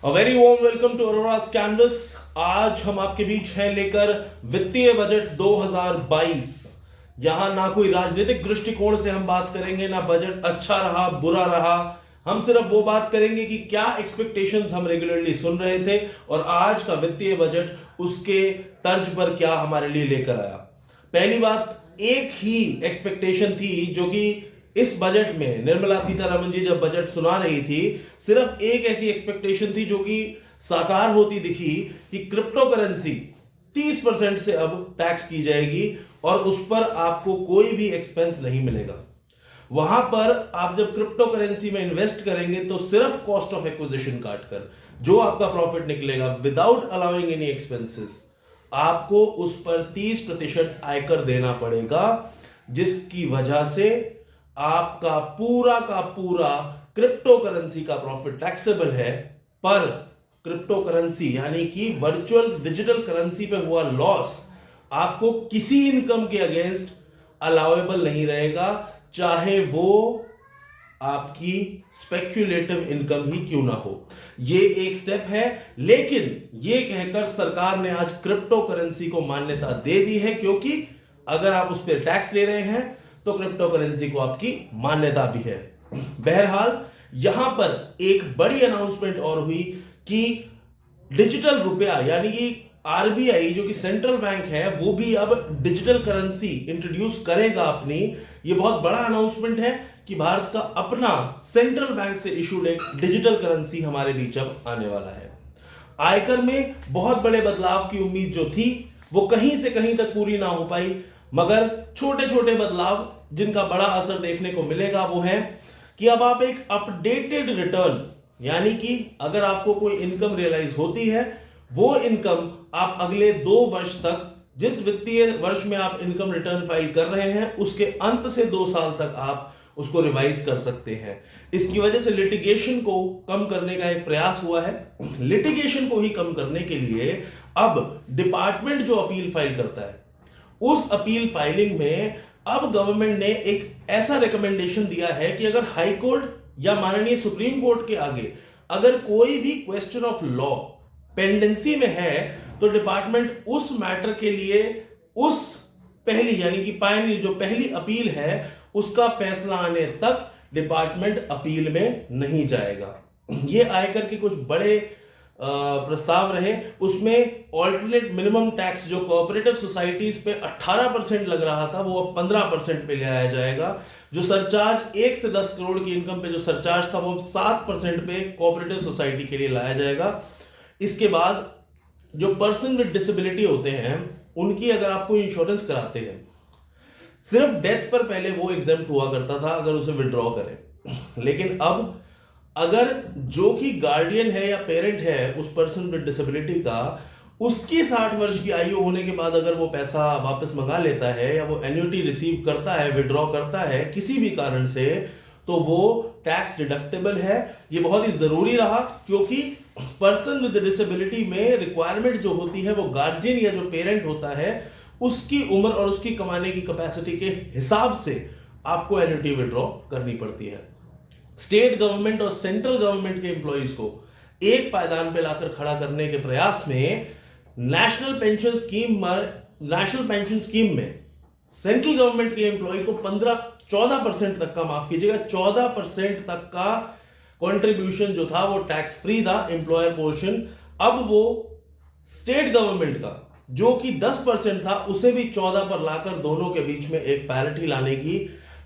A very warm welcome to Arora's canvas. आज हम आपके बीच हैं लेकर वित्तीय बजट 2022। यहां ना कोई राजनीतिक दृष्टिकोण से हम बात करेंगे, ना बजट अच्छा रहा बुरा रहा। हम सिर्फ वो बात करेंगे कि क्या एक्सपेक्टेशंस हम रेगुलरली सुन रहे थे और आज का वित्तीय बजट उसके तर्ज पर क्या हमारे लिए लेकर आया। पहली बात, एक ही एक्सपेक्टेशन थी जो कि इस बजट में निर्मला सीतारमण जी जब बजट सुना रही थी, सिर्फ एक ऐसी एक्सपेक्टेशन थी जो कि साकार होती दिखी कि क्रिप्टो करेंसी 30% से अब टैक्स की जाएगी और उस पर आपको कोई भी एक्सपेंस नहीं मिलेगा। वहां पर आप जब क्रिप्टो करेंसी में इन्वेस्ट करेंगे तो सिर्फ कॉस्ट ऑफ एक्विजिशन काटकर जो आपका प्रॉफिट निकलेगा विदाउट अलाउइंग एनी एक्सपेंसेस, आपको उस पर 30% आयकर देना पड़ेगा, जिसकी वजह से आपका पूरा का पूरा क्रिप्टो करेंसी का प्रॉफिट टैक्सेबल है। पर क्रिप्टो करेंसी यानी कि वर्चुअल डिजिटल करेंसी पे हुआ लॉस आपको किसी इनकम के अगेंस्ट अलाउएबल नहीं रहेगा, चाहे वो आपकी स्पेक्युलेटिव इनकम ही क्यों ना हो। ये एक स्टेप है, लेकिन ये कहकर सरकार ने आज क्रिप्टो करेंसी को मान्यता दे दी है, क्योंकि अगर आप उस पर टैक्स ले रहे हैं तो क्रिप्टो करेंसी को आपकी मान्यता भी है। बहरहाल यहां पर एक बड़ी अनाउंसमेंट और हुई कि डिजिटल रुपया यानी कि आरबीआई जो कि सेंट्रल बैंक है वो भी अब डिजिटल करेंसी इंट्रोड्यूस करेगा अपनी। ये बहुत बड़ा अनाउंसमेंट है कि भारत का अपना सेंट्रल बैंक से इशूड एक डिजिटल करेंसी हमारे बीच अब आने वाला है। आयकर में बहुत बड़े बदलाव की उम्मीद जो थी वो कहीं से कहीं तक पूरी ना हो पाई, मगर छोटे छोटे बदलाव जिनका बड़ा असर देखने को मिलेगा वो है कि अब आप एक अपडेटेड रिटर्न, यानी कि अगर आपको कोई इनकम रियलाइज होती है वो इनकम आप अगले 2 वर्ष तक, जिस वित्तीय वर्ष में आप इनकम रिटर्न फाइल कर रहे हैं उसके अंत से 2 साल तक आप उसको रिवाइज कर सकते हैं। इसकी वजह से लिटिगेशन को कम करने का एक प्रयास हुआ है। लिटिगेशन को ही कम करने के लिए अब डिपार्टमेंट जो अपील फाइल करता है उस अपील फाइलिंग में अब गवर्नमेंट ने एक ऐसा रिकमेंडेशन दिया है कि अगर हाई कोर्ट या माननीय सुप्रीम कोर्ट के आगे अगर कोई भी क्वेश्चन ऑफ लॉ पेंडेंसी में है तो डिपार्टमेंट उस मैटर के लिए उस पहली यानी कि पायनियर जो पहली अपील है उसका फैसला आने तक डिपार्टमेंट अपील में नहीं जाएगा। ये आयकर के कुछ बड़े प्रस्ताव रहे। उसमें ऑल्टरनेट मिनिमम टैक्स जो कोऑपरेटिव सोसाइटीज पे 18% लग रहा था वो अब 15% पे ले आया जाएगा। जो सरचार्ज 1 से 10 करोड़ की इनकम पे जो सरचार्ज था वो अब 7% पे कोऑपरेटिव सोसाइटी के लिए लाया जाएगा। इसके बाद जो पर्सन विद डिसेबिलिटी होते हैं उनकी अगर आपको इंश्योरेंस कराते हैं, सिर्फ डेथ पर पहले वो एग्जेम्प्ट हुआ करता था अगर उसे विड्रॉ करें, लेकिन अब अगर जो कि गार्डियन है या पेरेंट है उस पर्सन विद डिसेबिलिटी का, उसकी 60 वर्ष की आयु होने के बाद अगर वो पैसा वापस मंगा लेता है या वो एन्युटी रिसीव करता है, विड्रॉ करता है किसी भी कारण से, तो वो टैक्स डिडक्टेबल है। ये बहुत ही जरूरी रहा, क्योंकि पर्सन विद डिसेबिलिटी में रिक्वायरमेंट जो होती है वो गार्जियन या जो पेरेंट होता है उसकी उम्र और उसकी कमाने की कैपेसिटी के हिसाब से आपको एन्युटी विड्रॉ करनी पड़ती है। स्टेट गवर्नमेंट और सेंट्रल गवर्नमेंट के एम्प्लॉइज को एक पायदान पर लाकर खड़ा करने के प्रयास में नेशनल पेंशन स्कीम में सेंट्रल गवर्नमेंट के एम्प्लॉय को 14% तक का, माफ कीजिएगा 14% तक का कंट्रीब्यूशन जो था वो टैक्स फ्री था एम्प्लॉयर पोर्शन। अब वो स्टेट गवर्नमेंट का जो कि 10% था उसे भी 14 पर लाकर दोनों के बीच में एक पैरिटी लाने की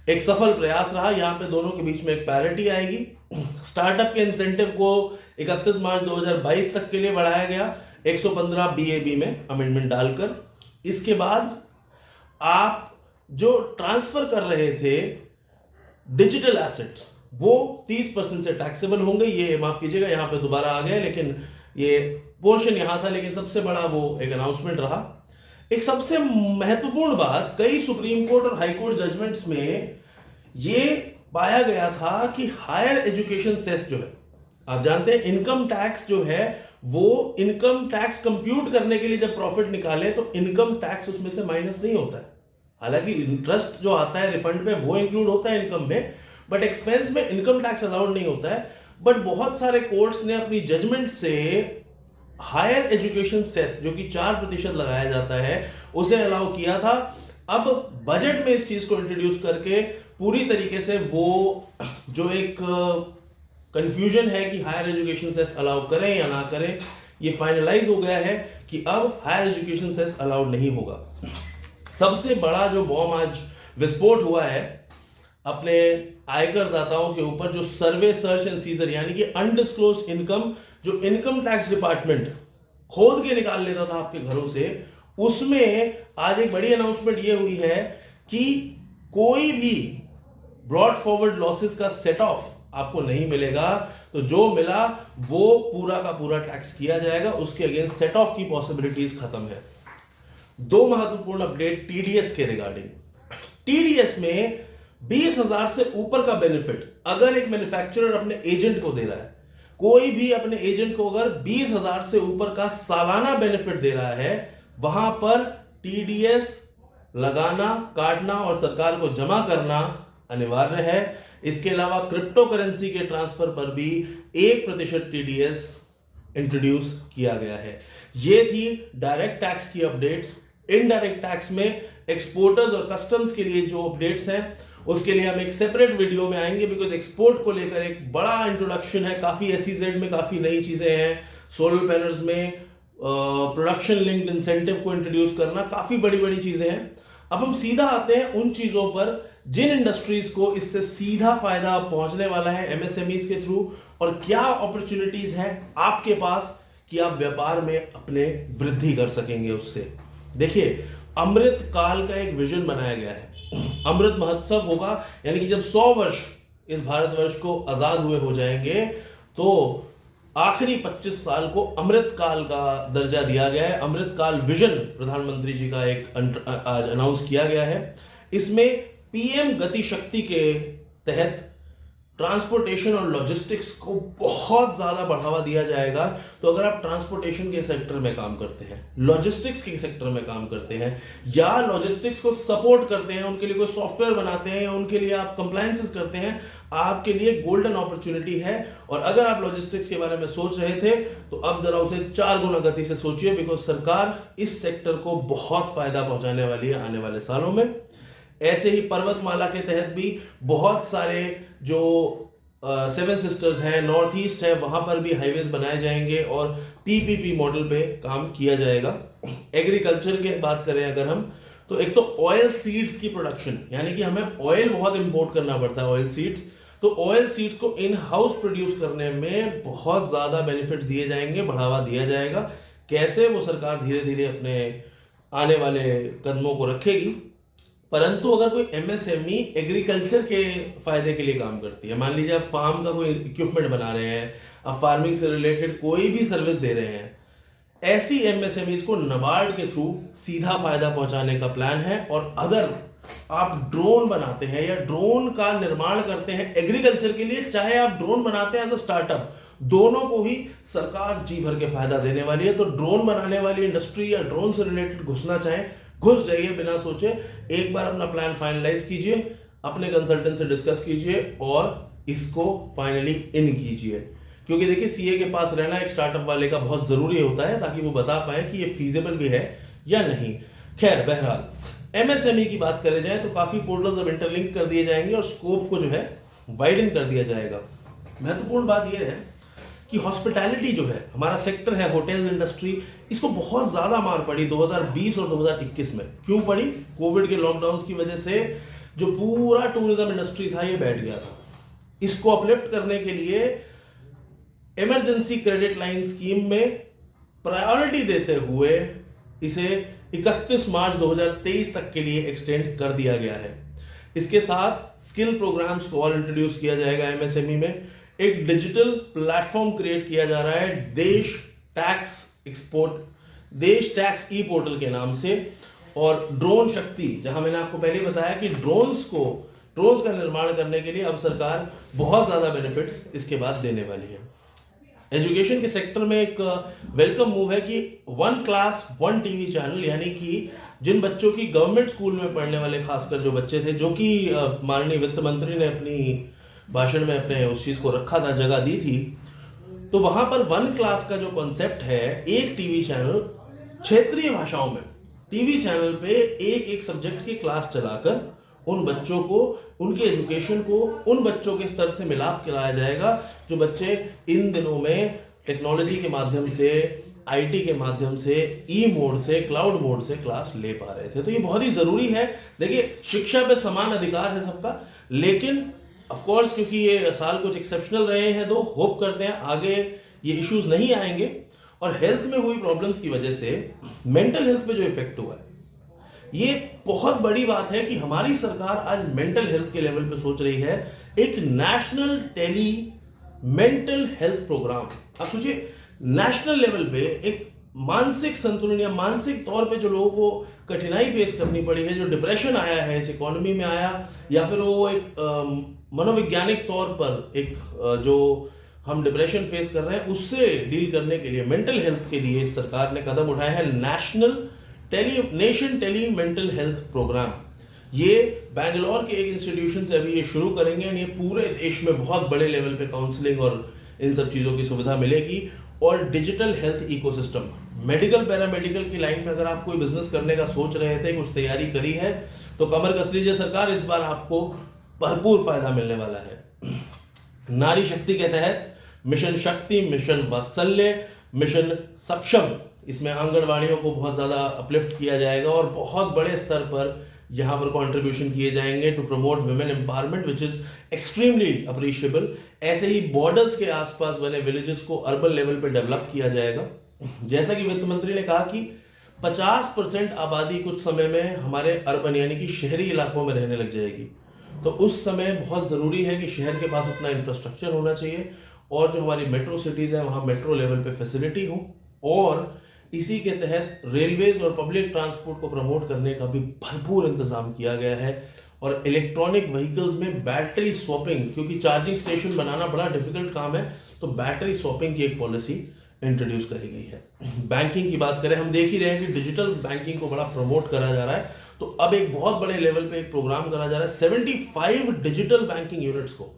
एक सफल प्रयास रहा। यहां पे दोनों के बीच में एक पैरिटी आएगी। स्टार्टअप के इंसेंटिव को 31 मार्च 2022 तक के लिए बढ़ाया गया 115 BAB में अमेंडमेंट डालकर। इसके बाद आप जो ट्रांसफर कर रहे थे डिजिटल एसेट्स वो 30% से टैक्सेबल होंगे। ये माफ कीजिएगा यहां पे दोबारा आ गया, लेकिन ये पोर्शन यहां था, लेकिन सबसे बड़ा वो एक अनाउंसमेंट रहा। एक सबसे महत्वपूर्ण बात, कई सुप्रीम कोर्ट और हाई कोर्ट जजमेंट्स में ये पाया गया था कि हायर एजुकेशन सेस जो है, आप जानते हैं इनकम टैक्स जो है वो इनकम टैक्स कंप्यूट करने के लिए जब प्रॉफिट निकाले तो इनकम टैक्स उसमें से माइनस नहीं होता है। हालांकि इंटरेस्ट जो आता है रिफंड पे वो इंक्लूड होता है इनकम में, बट एक्सपेंस में इनकम टैक्स अलाउड नहीं होता है। बट बहुत सारे कोर्ट्स ने अपनी जजमेंट से हायर एजुकेशन सेस जो कि 4% लगाया जाता है उसे अलाउ किया था। अब बजट में इस चीज को इंट्रोड्यूस करके पूरी तरीके से वो जो एक कंफ्यूजन है कि हायर एजुकेशन सेस अलाउ करें या ना करें, ये फाइनलाइज हो गया है कि अब हायर एजुकेशन सेस अलाउड नहीं होगा। सबसे बड़ा जो बॉम्ब आज विस्फोट हुआ है अपने आयकर दाताओं के ऊपर, जो सर्वे सर्च एंड सीजर यानी कि अनडिस्क्लोज्ड इनकम जो इनकम टैक्स डिपार्टमेंट खोद के निकाल लेता था आपके घरों से, उसमें आज एक बड़ी अनाउंसमेंट ये हुई है कि कोई भी ब्रॉड फॉरवर्ड लॉसेस का सेट ऑफ आपको नहीं मिलेगा, तो जो मिला वो पूरा का पूरा टैक्स किया जाएगा, उसके अगेंस्ट सेट ऑफ की पॉसिबिलिटीज खत्म है। दो महत्वपूर्ण अपडेट टीडीएस के रिगार्डिंग। टीडीएस में 20,000 से ऊपर का बेनिफिट अगर एक मैन्युफैक्चरर अपने एजेंट को दे रहा है, कोई भी अपने एजेंट को अगर 20,000 से ऊपर का सालाना बेनिफिट दे रहा है, वहां पर टीडीएस लगाना, काटना और सरकार को जमा करना अनिवार्य है। इसके अलावा क्रिप्टो करेंसी के ट्रांसफर पर भी 1% टीडीएस इंट्रोड्यूस किया गया है। ये थी डायरेक्ट टैक्स की अपडेट्स। इनडायरेक्ट टैक्स में एक्सपोर्टर्स और कस्टम्स के लिए जो अपडेट्स हैं उसके लिए हम एक सेपरेट वीडियो में आएंगे, बिकॉज एक्सपोर्ट को लेकर एक बड़ा इंट्रोडक्शन है। काफी एसईजेड में काफी नई चीजें हैं, सोलर पैनल्स में प्रोडक्शन लिंक्ड इंसेंटिव को इंट्रोड्यूस करना, काफी बड़ी बड़ी चीजें हैं। अब हम सीधा आते हैं उन चीजों पर जिन इंडस्ट्रीज को इससे सीधा फायदा पहुंचने वाला है एमएसएमईज के थ्रू, और क्या अपॉर्चुनिटीज हैं आपके पास कि आप व्यापार में अपने वृद्धि कर सकेंगे उससे। देखिए, अमृत काल का एक विजन बनाया गया है। अमृत महोत्सव होगा, यानी कि जब 100 वर्ष इस भारतवर्ष को आजाद हुए हो जाएंगे, तो आखिरी 25 साल को अमृत काल का दर्जा दिया गया है। अमृत काल विजन प्रधानमंत्री जी का एक आज अनाउंस किया गया है। इसमें पीएम गति शक्ति के तहत ट्रांसपोर्टेशन और लॉजिस्टिक्स को बहुत ज्यादा बढ़ावा दिया जाएगा। तो अगर आप ट्रांसपोर्टेशन के सेक्टर में काम करते हैं, लॉजिस्टिक्स के सेक्टर में काम करते हैं, या लॉजिस्टिक्स को सपोर्ट करते हैं, उनके लिए कोई सॉफ्टवेयर बनाते हैं, या उनके लिए आप कंप्लायंसेस करते हैं, आपके लिए गोल्डन अपॉर्चुनिटी है। और अगर आप लॉजिस्टिक्स के बारे में सोच रहे थे तो अब जरा उसे 4 गुना गति से सोचिए, बिकॉज सरकार इस सेक्टर को बहुत फायदा पहुंचाने वाली है आने वाले सालों में। ऐसे ही पर्वतमाला के तहत भी बहुत सारे जो 7 सिस्टर्स हैं, नॉर्थ ईस्ट है, वहां पर भी हाईवेज बनाए जाएंगे और पीपीपी मॉडल पे काम किया जाएगा। एग्रीकल्चर की बात करें अगर हम, तो एक तो ऑयल सीड्स की प्रोडक्शन, यानी कि हमें ऑयल बहुत इंपोर्ट करना पड़ता है, ऑयल सीड्स, तो ऑयल सीड्स को इन हाउस प्रोड्यूस करने में बहुत ज्यादा बेनिफिट दिए जाएंगे, बढ़ावा दिया जाएगा। कैसे, वो सरकार धीरे धीरे अपने आने वाले कदमों को रखेगी। परंतु अगर कोई एमएसएमई एग्रीकल्चर के फायदे के लिए काम करती है, मान लीजिए आप फार्म का कोई इक्विपमेंट बना रहे हैं, आप फार्मिंग से रिलेटेड कोई भी सर्विस दे रहे हैं, ऐसी एमएसएमईज को नाबार्ड के थ्रू सीधा फायदा पहुंचाने का प्लान है। और अगर आप ड्रोन बनाते हैं या ड्रोन का निर्माण करते हैं एग्रीकल्चर के लिए, चाहे आप ड्रोन बनाते हैं एज अ स्टार्टअप, दोनों को ही सरकार जी भर के फायदा देने वाली है। तो ड्रोन बनाने वाली इंडस्ट्री या ड्रोन से रिलेटेड घुसना चाहें, घुस जाइए बिना सोचे। एक बार अपना प्लान फाइनलाइज कीजिए, अपने कंसल्टेंट से डिस्कस कीजिए और इसको फाइनली इन कीजिए। क्योंकि देखिए, सीए के पास रहना एक स्टार्टअप वाले का बहुत जरूरी होता है, ताकि वो बता पाए कि ये फीजिबल भी है या नहीं। खैर, बहरहाल एमएसएमई की बात करें जाए तो काफी पोर्टल्स अब इंटरलिंक कर दिए जाएंगे और स्कोप को जो है वाइडन कर दिया जाएगा। महत्वपूर्ण बात यह है कि हॉस्पिटैलिटी जो है हमारा सेक्टर है, होटल इंडस्ट्री, इसको बहुत ज्यादा मार पड़ी 2020 और 2021 में। क्यों पड़ी? कोविड के लॉकडाउन की वजह से जो पूरा टूरिज्म इंडस्ट्री था ये बैठ गया था। इसको अपलिफ्ट करने के लिए इमरजेंसी क्रेडिट लाइन स्कीम में प्रायोरिटी देते हुए इसे 31 मार्च 2023 तक के लिए एक्सटेंड कर दिया गया है। इसके साथ स्किल प्रोग्राम्स को और इंट्रोड्यूस किया जाएगा एमएसएमई में। एक डिजिटल प्लेटफॉर्म क्रिएट किया जा रहा है देश टैक्स ई पोर्टल के नाम से, और ड्रोन शक्ति, जहां मैंने आपको पहले बताया कि ड्रोन्स का निर्माण करने के लिए अब सरकार बहुत ज्यादा बेनिफिट्स इसके बाद देने वाली है। एजुकेशन के सेक्टर में एक वेलकम मूव है कि 1 क्लास 1 टीवी चैनल, यानी कि जिन बच्चों की गवर्नमेंट स्कूल में पढ़ने वाले, खासकर जो बच्चे थे, जो कि माननीय वित्त मंत्री ने अपनी भाषण में अपने उस चीज़ को रखा था, जगह दी थी, तो वहां पर वन क्लास का जो कॉन्सेप्ट है, एक टीवी चैनल क्षेत्रीय भाषाओं में टीवी चैनल पे एक एक सब्जेक्ट की क्लास चलाकर उन बच्चों को, उनके एजुकेशन को उन बच्चों के स्तर से मिलाप कराया जाएगा जो बच्चे इन दिनों में टेक्नोलॉजी के माध्यम से, आईटी के माध्यम से, ई मोड से, क्लाउड मोड से क्लास ले पा रहे थे। तो ये बहुत ही जरूरी है। देखिए, शिक्षा पे समान अधिकार है सबका, लेकिन ऑफ कोर्स क्योंकि ये साल कुछ एक्सेप्शनल रहे हैं, तो होप करते हैं आगे ये इश्यूज नहीं आएंगे। और हेल्थ में हुई प्रॉब्लम्स की वजह से मेंटल हेल्थ पे जो इफेक्ट हुआ है, ये बहुत बड़ी बात है कि हमारी सरकार आज मेंटल हेल्थ के लेवल पे सोच रही है एक national tele mental health program. आप सोचिए, नेशनल लेवल पे एक मानसिक संतुलन या मानसिक तौर पे जो लोगों को कठिनाई फेस करनी पड़ी है, जो डिप्रेशन आया है, इस इकोनॉमी में आया, या फिर वो एक मनोवैज्ञानिक तौर पर एक जो हम डिप्रेशन फेस कर रहे हैं, उससे डील करने के लिए, मेंटल हेल्थ के लिए सरकार ने कदम उठाया है nation tele mental health program. ये बैंगलोर के एक इंस्टीट्यूशन से अभी ये शुरू करेंगे, और ये पूरे देश में बहुत बड़े लेवल पे काउंसलिंग और इन सब चीज़ों की सुविधा मिलेगी। और digital health ecosystem, medical paramedical की लाइन में अगर आप कोई बिजनेस करने का सोच रहे थे, कुछ तैयारी करी है, तो कमर कस लीजिए सरकार, इस बार आपको भरपूर फायदा मिलने वाला है। नारी शक्ति के तहत मिशन शक्ति, मिशन वात्सल्य, मिशन सक्षम, इसमें आंगनवाड़ियों को बहुत ज़्यादा अपलिफ्ट किया जाएगा और बहुत बड़े स्तर पर यहाँ पर कंट्रीब्यूशन किए जाएंगे to promote women empowerment, which is extremely appreciable. ऐसे ही बॉर्डर्स के आसपास बने विलेजेस को अर्बन लेवल पे डेवलप किया जाएगा। जैसा कि वित्त मंत्री ने कहा कि 50% आबादी कुछ समय में हमारे अर्बन यानी कि शहरी इलाकों में रहने लग जाएगी, तो उस समय बहुत ज़रूरी है कि शहर के पास उतना इंफ्रास्ट्रक्चर होना चाहिए, और जो हमारी मेट्रो सिटीज़ हैं वहाँ मेट्रो लेवल पे फैसिलिटी हो, और इसी के तहत रेलवेज और पब्लिक ट्रांसपोर्ट को प्रमोट करने का भी भरपूर इंतजाम किया गया है। और इलेक्ट्रॉनिक व्हीकल्स में बैटरी स्वैपिंग, क्योंकि चार्जिंग स्टेशन बनाना बड़ा डिफिकल्ट काम है, तो बैटरी स्वैपिंग की एक पॉलिसी इंट्रोड्यूस करी गई है। बैंकिंग की बात करें, हम देख ही रहे हैं कि डिजिटल बैंकिंग को बड़ा प्रमोट करा जा रहा है, तो अब एक बहुत बड़े लेवल पे एक प्रोग्राम करा जा रहा है। 75 डिजिटल बैंकिंग यूनिट्स को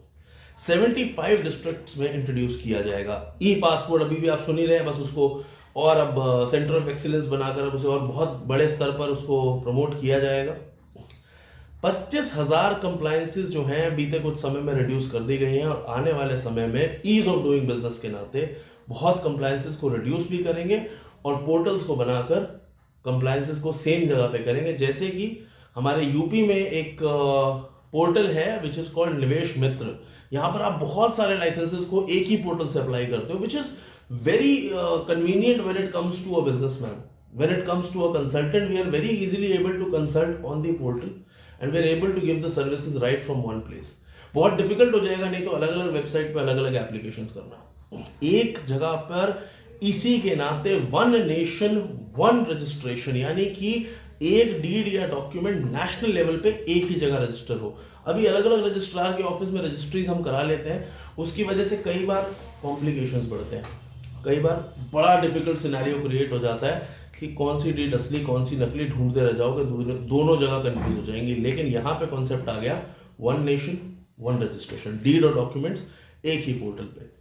75 डिस्ट्रिक्ट्स में इंट्रोड्यूस किया जाएगा। ई पासपोर्ट अभी भी आप सुन ही रहे हैं, बस उसको और अब सेंटर ऑफ एक्सीलेंस बनाकर अब उसे और बहुत बड़े स्तर पर उसको प्रमोट किया जाएगा। 25,000 कंप्लायंसेस जो हैं बीते कुछ समय में रिड्यूस कर दी गई हैं, और आने वाले समय में ईज ऑफ डूइंग बिजनेस के नाते बहुत कंप्लायंसेस को रिड्यूस भी करेंगे और पोर्टल्स को बनाकर कंप्लायंसेस को सेम जगह पे करेंगे। जैसे कि हमारे यूपी में एक पोर्टल है विच इज कॉल्ड निवेश मित्र। यहाँ पर आप बहुत सारे लाइसेंसेस को एक ही पोर्टल से अप्लाई करते हो, which is very convenient when it comes to a businessman. When it comes to a consultant, we are very easily able to consult on the portal and we are able to give the services right from one place. बहुत difficult हो जाएगा नहीं तो अलग अलग website पे अलग अलग एप्लीकेशंस करना, एक जगह पर इसी के नाते वन नेशन वन रजिस्ट्रेशन, यानी कि एक डीड या डॉक्यूमेंट नेशनल लेवल पे एक ही जगह रजिस्टर हो। अभी अलग अलग रजिस्ट्रार के ऑफिस में रजिस्ट्रीज हम करा लेते हैं, उसकी वजह से कई बार कॉम्प्लिकेशंस बढ़ते हैं, कई बार बड़ा डिफिकल्ट सिनेरियो क्रिएट हो जाता है कि कौन सी डीड असली कौन सी नकली ढूंढते रह जाओगे, दोनों जगह कंफ्यूज हो जाएंगी। लेकिन यहाँ पे कॉन्सेप्ट आ गया one nation one registration, deed और डॉक्यूमेंट्स एक ही पोर्टल पे।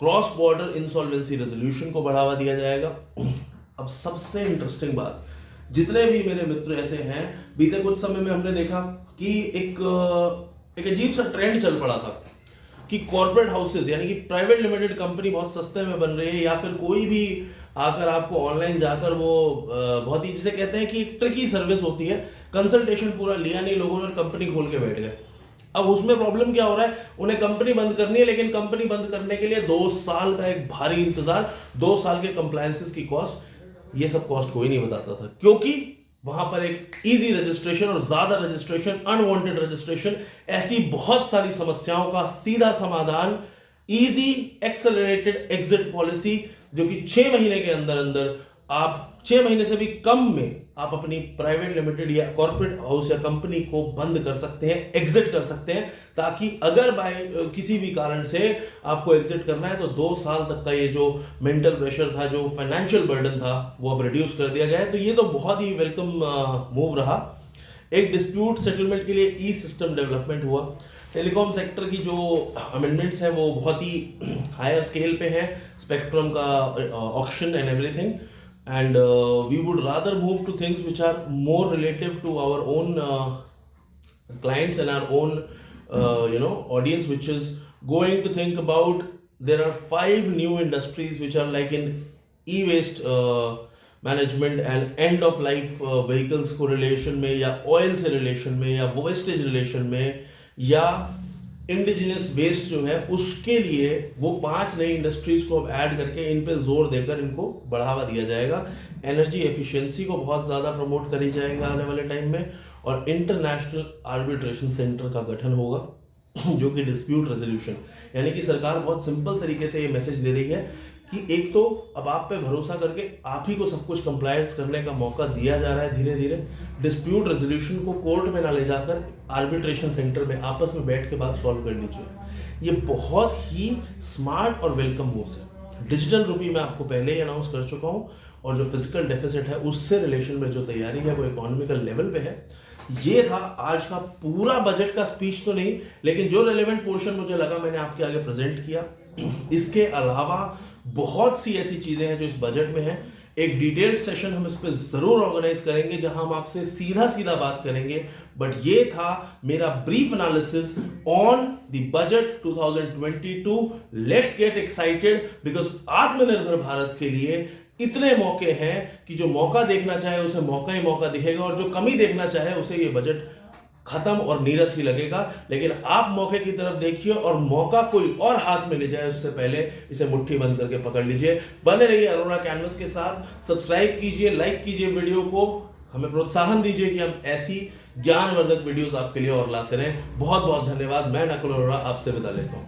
क्रॉस बॉर्डर इंसॉल्वेंसी रेजोल्यूशन को बढ़ावा दिया जाएगा। अब सबसे इंटरेस्टिंग बात, जितने भी मेरे मित्र ऐसे हैं, बीते कुछ समय में हमने देखा कि एक अजीब सा ट्रेंड चल पड़ा था कि कॉर्पोरेट हाउसेस यानी कि प्राइवेट लिमिटेड कंपनी बहुत सस्ते में बन रही है, या फिर कोई भी आकर आपको ऑनलाइन जाकर वो बहुत ही जिसे कहते हैं कि एक ट्रिकी सर्विस होती है, कंसल्टेशन पूरा लिया नहीं लोगों ने, कंपनी खोल के बैठ गए। अब उसमें प्रॉब्लम क्या हो रहा है, उन्हें कंपनी बंद करनी है, लेकिन कंपनी बंद करने के लिए 2 साल का एक भारी इंतजार, 2 साल के कंप्लायंसेस की कॉस्ट, ये सब कॉस्ट कोई नहीं बताता था, क्योंकि वहां पर एक इजी रजिस्ट्रेशन और ज्यादा रजिस्ट्रेशन, अनवांटेड रजिस्ट्रेशन, ऐसी बहुत सारी समस्याओं का सीधा समाधान, इजी एक्सेलरेटेड एग्जिट पॉलिसी, जो कि 6 महीने के अंदर अंदर आप 6 महीने से भी कम में आप अपनी प्राइवेट लिमिटेड या कॉर्पोरेट हाउस या कंपनी को बंद कर सकते हैं, एग्जिट कर सकते हैं, ताकि अगर बाय किसी भी कारण से आपको एग्जिट करना है तो 2 साल तक का ये जो मेंटल प्रेशर था, जो फाइनेंशियल बर्डन था, वो अब रिड्यूस कर दिया गया है। तो ये तो बहुत ही वेलकम मूव रहा। एक डिस्प्यूट सेटलमेंट के लिए ई सिस्टम डेवलपमेंट हुआ। टेलीकॉम सेक्टर की जो अमेंडमेंट्स हैं वो बहुत ही हायर स्केल पे है, स्पेक्ट्रम का auction and everything, and we would rather move to things which are more relative to our own clients and our own audience, which is going to think about, there are 5 new industries which are like in e-waste management and end of life vehicles को relation में, या oil से relation में, या wastage relation में, या indigenous waste जो है उसके लिए वो 5 नई इंडस्ट्रीज को अब ऐड करके इन पे जोर देकर इनको बढ़ावा दिया जाएगा। एनर्जी एफिशिएंसी को बहुत ज़्यादा प्रमोट करी जाएगा आने वाले टाइम में, और इंटरनेशनल आर्बिट्रेशन सेंटर का गठन होगा जो कि डिस्प्यूट रेजोल्यूशन, यानी कि सरकार बहुत सिंपल तरीके से ये मैसेज दे रही है कि एक तो अब आप पे भरोसा करके आप ही को सब कुछ कंप्लायंस करने का मौका दिया जा रहा है धीरे धीरे, डिस्प्यूट रेजोल्यूशन को कोर्ट में ना ले जाकर आर्बिट्रेशन सेंटर में आपस में बैठ के बात सॉल्व कर लीजिए। ये बहुत ही स्मार्ट और वेलकम मूव्स है। डिजिटल रूपी मैं आपको पहले ही अनाउंस कर चुका हूँ, और जो फिजिकल डेफिसिट है उससे रिलेशन में जो तैयारी है वो इकोनॉमिकल लेवल पे है। ये था आज का पूरा बजट का स्पीच, तो नहीं लेकिन जो रेलेवेंट पोर्शन मुझे लगा मैंने आपके आगे प्रेजेंट किया। इसके अलावा बहुत सी ऐसी चीजें हैं जो इस बजट में हैं। एक डिटेल्ड सेशन हम इस पे जरूर ऑर्गेनाइज करेंगे जहां हम आपसे सीधा सीधा बात करेंगे, बट ये था मेरा brief analysis on the budget 2022। Let's get excited, because आत्मनिर्भर भारत के लिए इतने मौके हैं कि जो मौका देखना चाहे उसे मौका ही मौका दिखेगा, और जो कमी देखना चाहे उसे ये बजट खत्म और नीरस ही लगेगा। लेकिन आप मौके की तरफ देखिए और मौका कोई और हाथ में ले जाए उससे पहले इसे मुट्ठी बंद करके पकड़ लीजिए। बने रहिए अरोरा कैनवस के साथ, सब्सक्राइब कीजिए, लाइक कीजिए वीडियो को, हमें प्रोत्साहन दीजिए कि हम ऐसी ज्ञानवर्धक वीडियोस आपके लिए और लाते रहें। बहुत बहुत धन्यवाद। मैं नकुल अरोरा आपसे विदा लेता हूं।